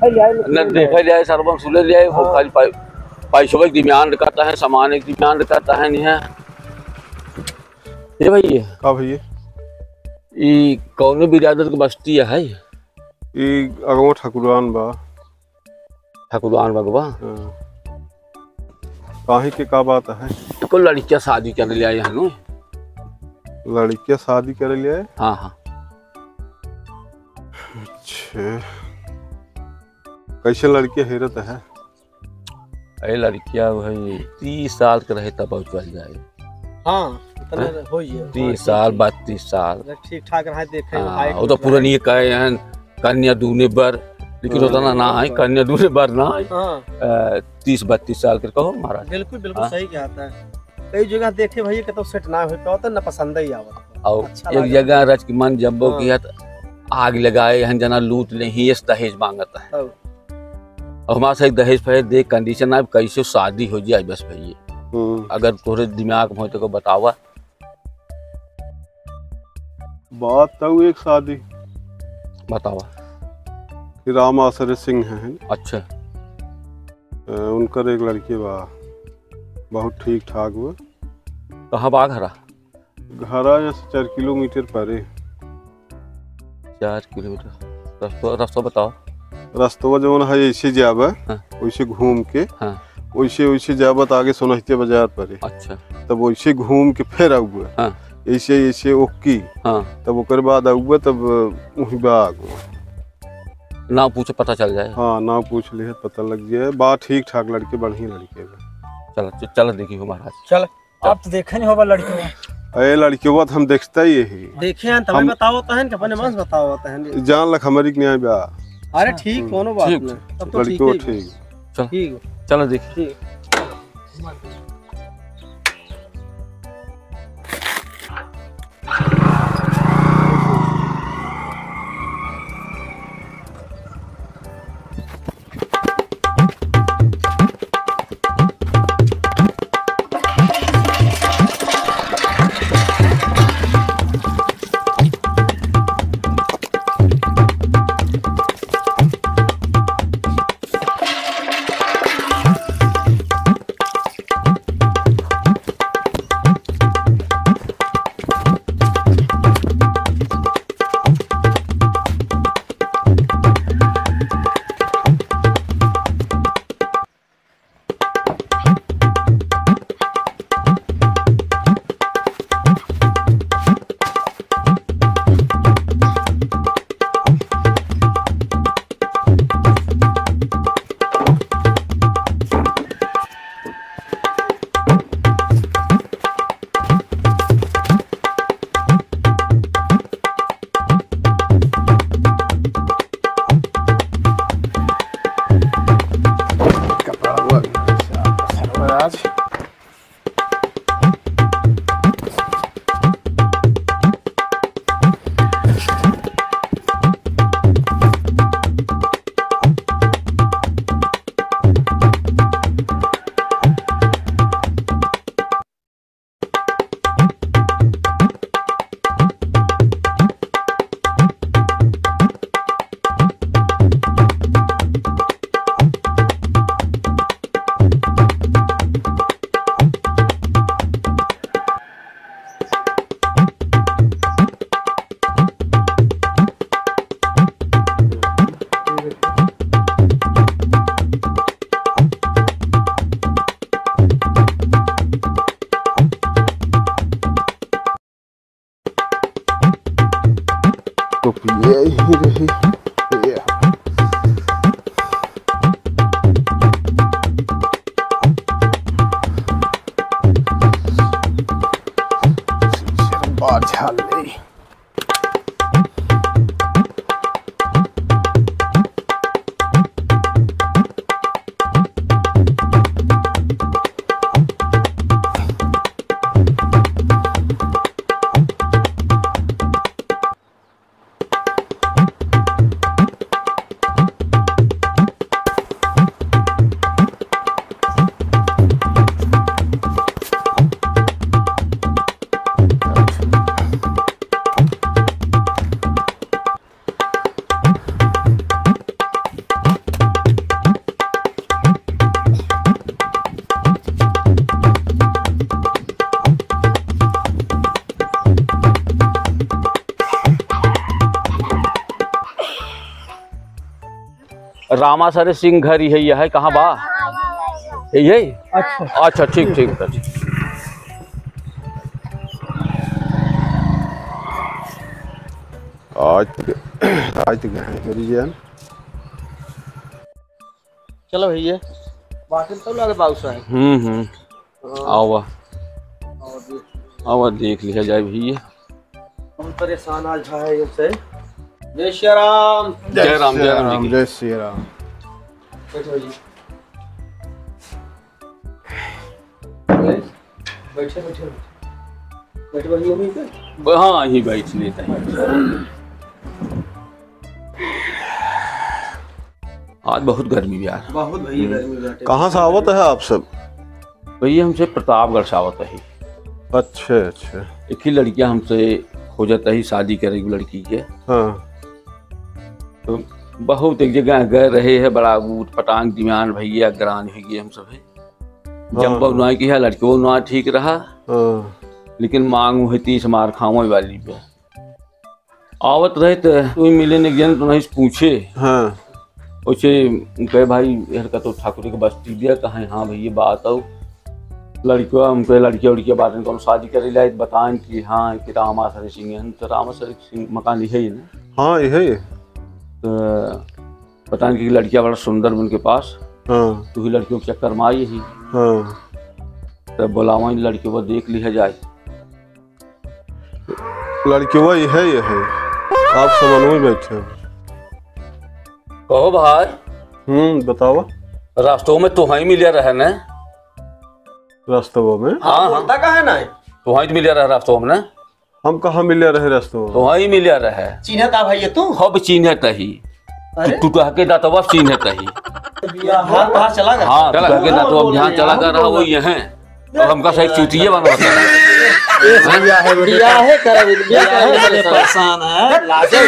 देखा जाए सर्वम सुले जाए वो खाली पैसों की डिमांड करता है, सामान की डिमांड करता है। नहीं है ये भाई का भैया ये कौन बिरादत की बस्ती है? ये अगवा ठाकुरान बा। ठाकुरान भगवा काहे के का बात है? को लड़कियां शादी कर लिया है नु। लड़कियां शादी कर लिया है? हाँ हाँ। अच्छा कैसे लड़कियां हेरत है? अरे लड़कियां भाई 30 साल के रहे तब चल जाए। हाँ हो 30 साल 32 साल ठीक ठाक रहा देखे। वो तो पुरानी कहे हैं कन्या दूने बर, लेकिन उतना ना है कन्या दूने बर ना है। 30-32 साल के कहो महाराज। बिल्कुल बिल्कुल सही कहता है। कई जगह देखे भैया तो सेट ना हो पाता ना पसंद ही आवत। और एक जगह रच की मन जब्बो की आग लगाए हन जना लूट ले ही दहेज मांगता है। और हमारा सही दहेज फहेज देख कंडीशन अब कैसे शादी हो जाए बस भैया। अगर तोरे दिमाग में हो तो बतावा बात तो एक शादी बतावा। राम आश्रय सिंह है। अच्छा उनकर एक लड़की बा बहुत ठीक ठाक हुआ। कहाँ बा घरा? घरा यहाँ से 4 किलोमीटर परे। 4 किलोमीटर रास्ता बताओ। रास्ता जो है ऐसे जाब वैसे घूम के वैसे वैसे जाबत आगे सोनहते बाजार परे। अच्छा तब वैसे घूम के फिर आऊगा ऐसे ऐसे ओकी। तब ओकर बाद आऊगा तब वही बाग नाम पूछे पता चल जाए। हाँ नाम पूछ ले पता लग जाए। बात ठीक ठाक लड़के बढ़िया लड़के। चलो चलो देखी हो महाराज। चल आप तो देखे नहीं होगा लड़की। अरे लड़कियों हम देखता ही है देखे हैं तब बताओ तो है अपने मन बताओ तो है जान लख हमारी न्याय बा। अरे ठीक कोनो बात नहीं तब तो ठीक है। चलो ठीक चलो देखिए। तो ये ही रही बात झाल ले। रामासरे सिंह घर यही है, कहाँ बा यही? अच्छा अच्छा ठीक ठीक ठीक। आज गए हैं मेरी जान। चलो भैया बाकी तो लगे बाबू साहब। आओ आओ देख लिया जाए भैया। हम परेशान आज भाई से। जय श्री राम। जय राम जय राम जय श्री राम। बैठो जी, बैठे बैठे बैठे भैया वहीं पे। हाँ यही बैठ लेते हैं। आज बहुत गर्मी भी यार, बहुत भैया गर्मी बाटे। कहाँ से आवत है आप सब? भैया हमसे प्रतापगढ़ से आवत है। अच्छा अच्छा। एक ही लड़कियां हमसे हो जाता ही शादी करेगी लड़की के। हाँ तो बहुत एक जगह गए रहे है, बड़ा ऊट पटांग दिमान भैया ग्रान हो गए हम सब है। जब नुआ की है लड़की वो नुआ ठीक रहा, लेकिन मांग हुई 30 मार खाओ वाली पे आवत रहे तो मिले ने जन तो नहीं पूछे। हाँ वैसे कहे भाई यार का तो ठाकुर के बस्ती दिया कहाँ? हाँ भैया बात आओ लड़कियों हमको लड़किया उड़किया बात कौन शादी करे ला बताएं कि हाँ कि रामासरे सिंह है। तो रामासरे सिंह मकान लिखे ही ना। हाँ यही। तो बताएं कि लड़कियाँ बड़ा सुंदर उनके पास। हाँ तो ही लड़कियों के चक्कर में आई ही। हाँ तो बुलावा लड़कियों को देख लिया जाए। लड़की वही है ये है। आप सब में बैठे हैं। कहो भाई। बताओ। रास्तों में तो ही मिलिया रहे न? रास्तों में? हाँ बोलता का है ना, तो ही मिलिया रहे रास्तों में न? हम कहाँ मिले रहे रास्तों में? तो ही मिलिया रहे। चिन्ह का भैया तू? हब चिन्ह तही तू के दातवा चिन्ह तही। हाथ बाहर चला गया। हाँ चला के दातवा ध्यान चला कर रहा वही है। और हमका सही चूतिये बनवाता है। बिया है कर परेशान है लाजे।